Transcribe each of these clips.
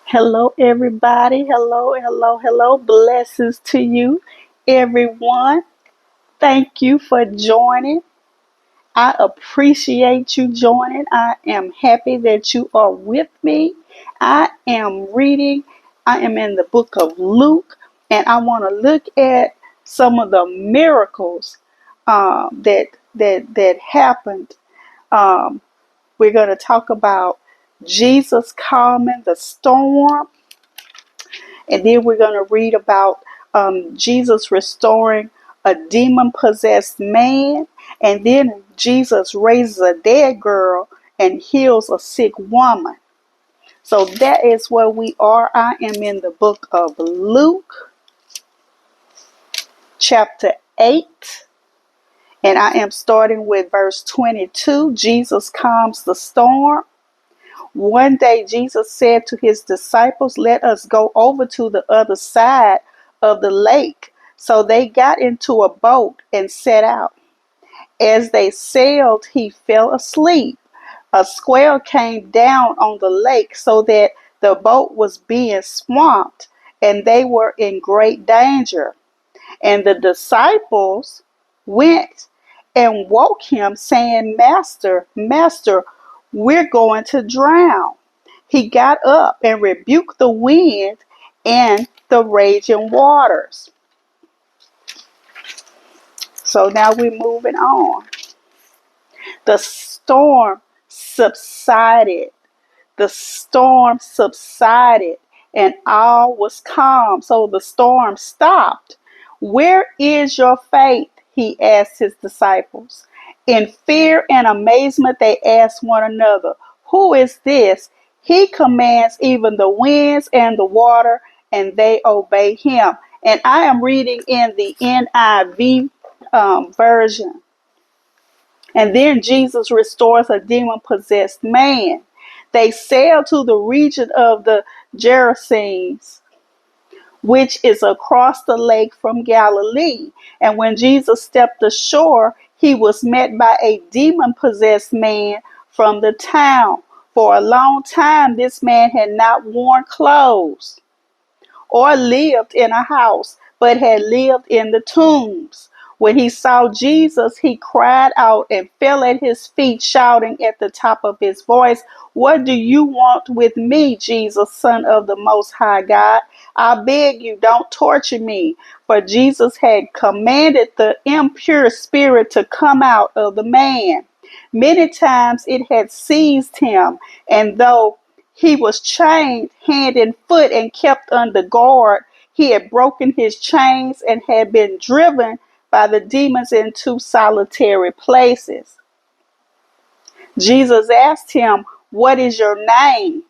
Hello, everybody. Hello, hello, hello. Blessings to you, everyone. Thank you for joining. I appreciate you joining. I am happy that you are with me. I am reading. I am in the book of Luke, and I want to look at some of the miracles that happened. Um, we're going to talk about Jesus calming the storm. And then we're going to read about Jesus restoring a demon possessed man. And then Jesus raises a dead girl and heals a sick woman. So that is where we are. I am in the book of Luke, chapter 8. And I am starting with verse 22. Jesus calms the storm. One day Jesus said to his disciples, "Let us go over to the other side of the lake." So they got into a boat and set out. As they sailed, he fell asleep. A squall came down on the lake so that the boat was being swamped, and they were in great danger. And the disciples went and woke him, saying, "Master, Master, we're going to drown." He got up and rebuked the wind and the raging waters. So now we're moving on. The storm subsided. The storm subsided and all was calm. So the storm stopped. "Where is your faith?" he asked his disciples. In fear and amazement, they asked one another, "Who is this? He commands even the winds and the water, and they obey him." And I am reading in the NIV version. And then Jesus restores a demon possessed man. They sailed to the region of the Gerasenes, which is across the lake from Galilee. And when Jesus stepped ashore, he was met by a demon possessed man from the town. For a long time, this man had not worn clothes or lived in a house, but had lived in the tombs. When he saw Jesus, he cried out and fell at his feet, shouting at the top of his voice, "What do you want with me, Jesus, Son of the Most High God? I beg you, don't torture me." For Jesus had commanded the impure spirit to come out of the man. Many times it had seized him, and though he was chained hand and foot and kept under guard, he had broken his chains and had been driven by the demons into solitary places. Jesus asked him, "What is your name?"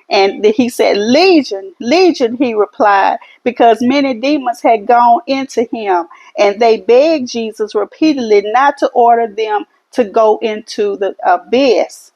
And he said, "Legion, Legion," he replied, because many demons had gone into him. And they begged Jesus repeatedly not to order them to go into the abyss.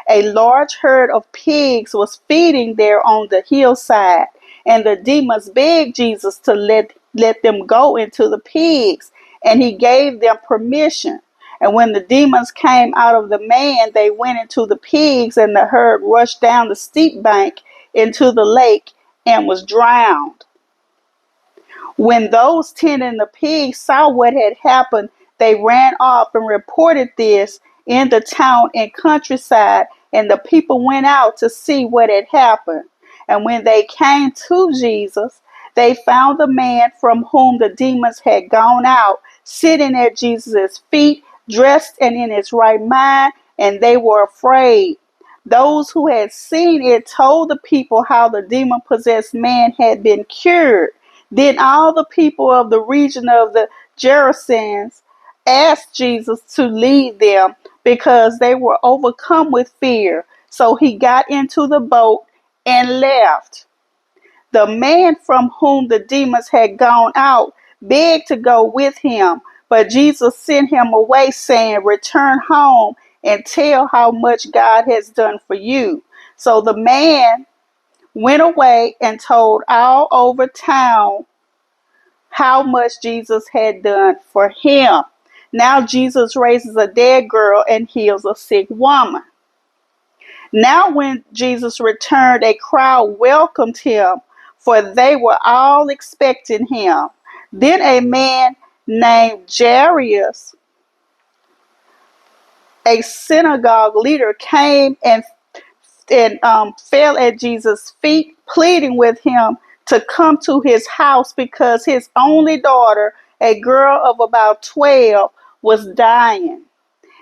A large herd of pigs was feeding there on the hillside, and the demons begged Jesus to let them go into the pigs, and he gave them permission. And when the demons came out of the man, they went into the pigs, and the herd rushed down the steep bank into the lake and was drowned. When those tending the pigs saw what had happened, they ran off and reported this in the town and countryside, and the people went out to see what had happened. And when they came to Jesus, they found the man from whom the demons had gone out sitting at Jesus' feet, dressed and in his right mind, and they were afraid. Those who had seen it told the people how the demon possessed man had been cured. Then all the people of the region of the Gerasenes asked Jesus to lead them because they were overcome with fear. So he got into the boat and left. The man from whom the demons had gone out begged to go with him, but Jesus sent him away, saying, "Return home and tell how much God has done for you." So the man went away and told all over town how much Jesus had done for him. Now Jesus raises a dead girl and heals a sick woman. Now when Jesus returned, a crowd welcomed him, for they were all expecting him. Then a man named Jairus, a synagogue leader, came and fell at Jesus' feet, pleading with him to come to his house because his only daughter, a girl of about 12, was dying.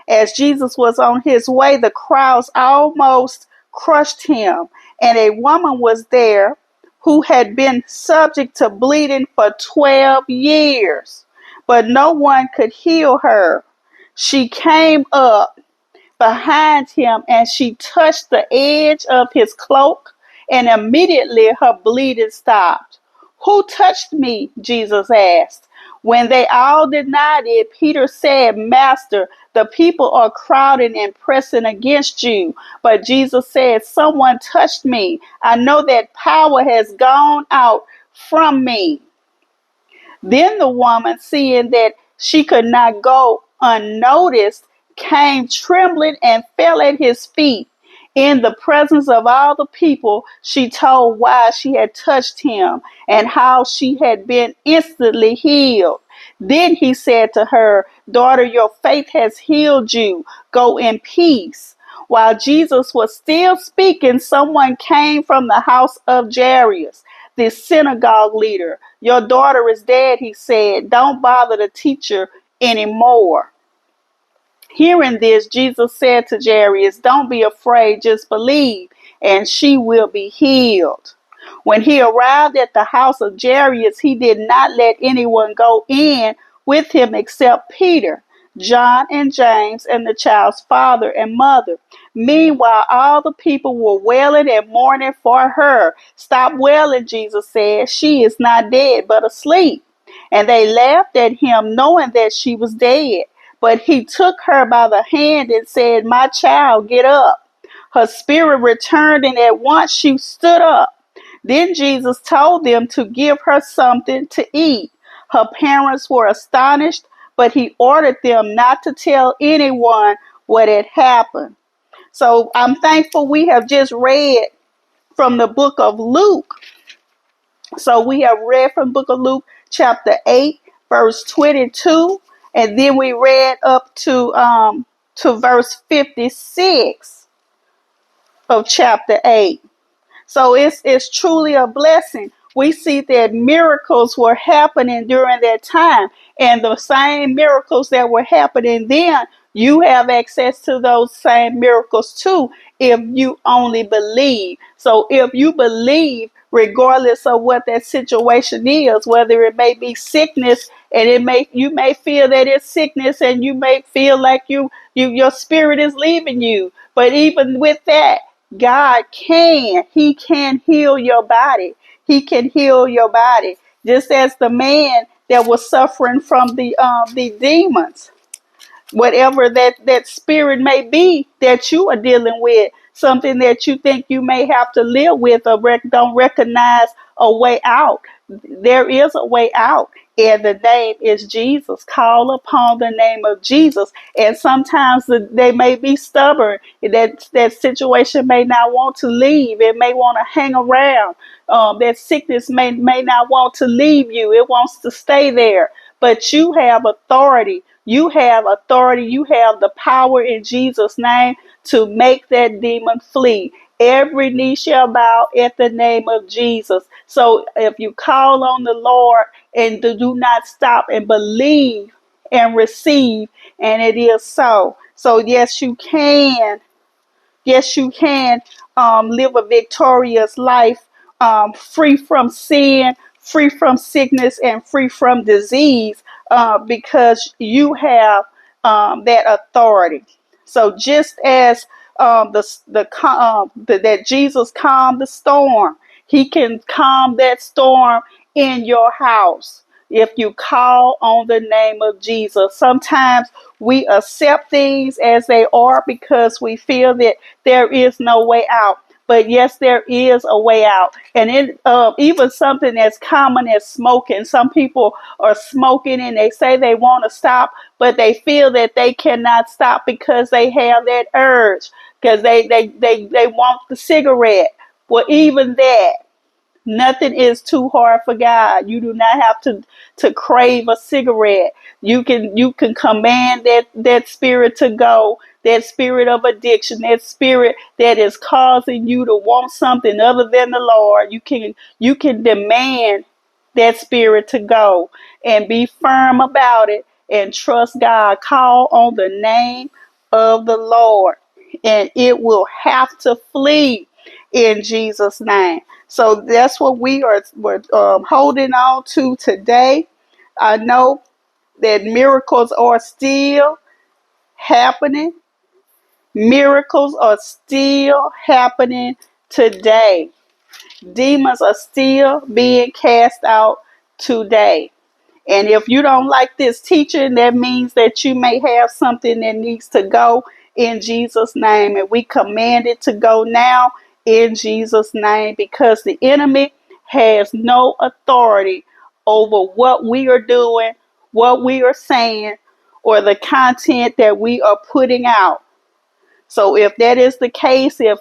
As Jesus was on his way, the crowds almost crushed him, and a woman was there who had been subject to bleeding for 12 years, but no one could heal her. She came up behind him and she touched the edge of his cloak, and immediately her bleeding stopped. Who touched me? Jesus asked. When they all denied it, Peter said, Master, the people are crowding and pressing against you. But Jesus said, Someone touched me. I know that power has gone out from me. Then the woman, seeing that she could not go unnoticed, came trembling and fell at his feet. In the presence of all the people, she told why she had touched him and how she had been instantly healed. Then he said to her, Daughter, your faith has healed you. Go in peace. While Jesus was still speaking, someone came from the house of Jairus, the synagogue leader. Your daughter is dead, he said. Don't bother the teacher anymore. Hearing this, Jesus said to Jairus, Don't be afraid, just believe, and she will be healed. When he arrived at the house of Jairus, he did not let anyone go in with him except Peter, John, and James, and the child's father and mother. Meanwhile, all the people were wailing and mourning for her. Stop wailing, Jesus said. She is not dead, but asleep. And they laughed at him, knowing that she was dead. But he took her by the hand and said, My child, get up. Her spirit returned, and at once she stood up. Then Jesus told them to give her something to eat. Her parents were astonished, but he ordered them not to tell anyone what had happened. So I'm thankful we have just read from the book of Luke. So we have read from the book of Luke, chapter 8, verse 22, and then we read up to verse 56 of chapter 8. So it's truly a blessing. We see that miracles were happening during that time, and the same miracles that were happening then, you have access to those same miracles too if you only believe. So if you believe, regardless of what that situation is, whether it may be sickness, and you may feel that it's sickness, and you may feel like your spirit is leaving you, but even with that, He can heal your body. He can heal your body. Just as the man that was suffering from the demons, whatever that spirit may be that you are dealing with, something that you think you may have to live with or don't recognize a way out. There is a way out, and the name is Jesus. Call upon the name of Jesus. And sometimes they may be stubborn. That situation may not want to leave. It may want to hang around. That sickness may not want to leave you. It wants to stay there. But you have authority. You have authority. You have the power in Jesus' name to make that demon flee. Every knee shall bow at the name of Jesus. So if you call on the Lord and do not stop and believe and receive, and it is so. So yes, you can. Yes, you can live a victorious life, free from sin, free from sickness, and free from disease, because you have that authority. So just as that Jesus calmed the storm, he can calm that storm in your house if you call on the name of Jesus. Sometimes we accept things as they are because we feel that there is no way out. But yes, there is a way out. And even something as common as smoking. Some people are smoking and they say they want to stop, but they feel that they cannot stop because they have that urge. because they want the cigarette. Well, even that, nothing is too hard for God. You do not have to crave a cigarette. You can command that spirit to go, that spirit of addiction, that spirit that is causing you to want something other than the Lord. You can demand that spirit to go and be firm about it and trust God. Call on the name of the Lord and it will have to flee in Jesus' name. So that's what we're holding on to today. I know that miracles are still happening. Miracles are still happening today. Demons are still being cast out today. And if you don't like this teaching, that means that you may have something that needs to go in Jesus' name. And we command it to go now in Jesus' name because the enemy has no authority over what we are doing, what we are saying, or the content that we are putting out. So if that is the case, if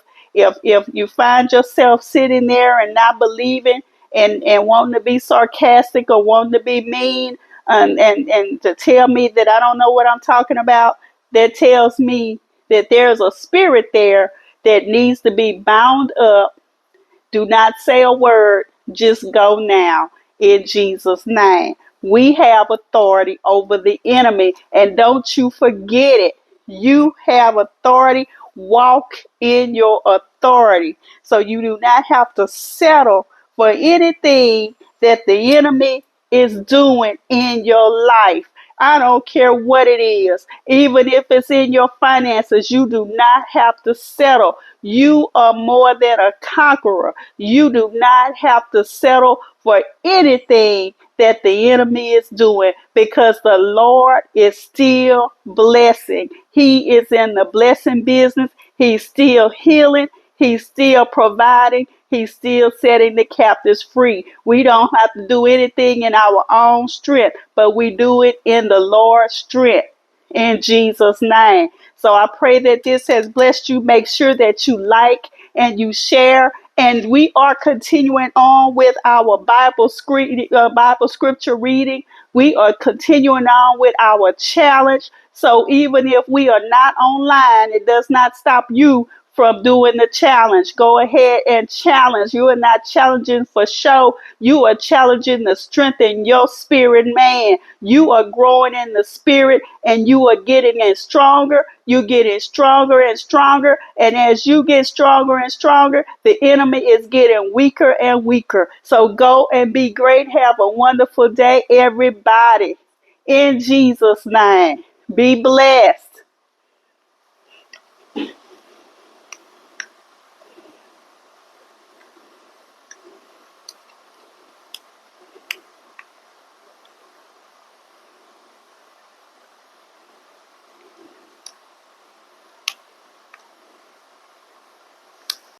you find yourself sitting there and not believing and wanting to be sarcastic or wanting to be mean and to tell me that I don't know what I'm talking about, that tells me that there's a spirit there that needs to be bound up. Do not say a word. Just go now in Jesus' name. We have authority over the enemy. And don't you forget it. You have authority. Walk in your authority. So you do not have to settle for anything that the enemy is doing in your life. I don't care what it is. Even if it's in your finances, you do not have to settle. You are more than a conqueror. You do not have to settle for anything that the enemy is doing because the Lord is still blessing. He is in the blessing business. He's still healing. He's still providing. He's still setting the captives free. We don't have to do anything in our own strength, but we do it in the Lord's strength in Jesus' name. So I pray that this has blessed you. Make sure that you like and you share. And we are continuing on with our Bible scripture reading. We are continuing on with our challenge. So even if we are not online, it does not stop you from doing the challenge. Go ahead and challenge. You are not challenging for show. You are challenging to strengthen your spirit, man. You are growing in the spirit and you are getting in stronger. You're getting stronger and stronger. And as you get stronger and stronger, the enemy is getting weaker and weaker. So go and be great. Have a wonderful day, everybody. In Jesus' name, be blessed.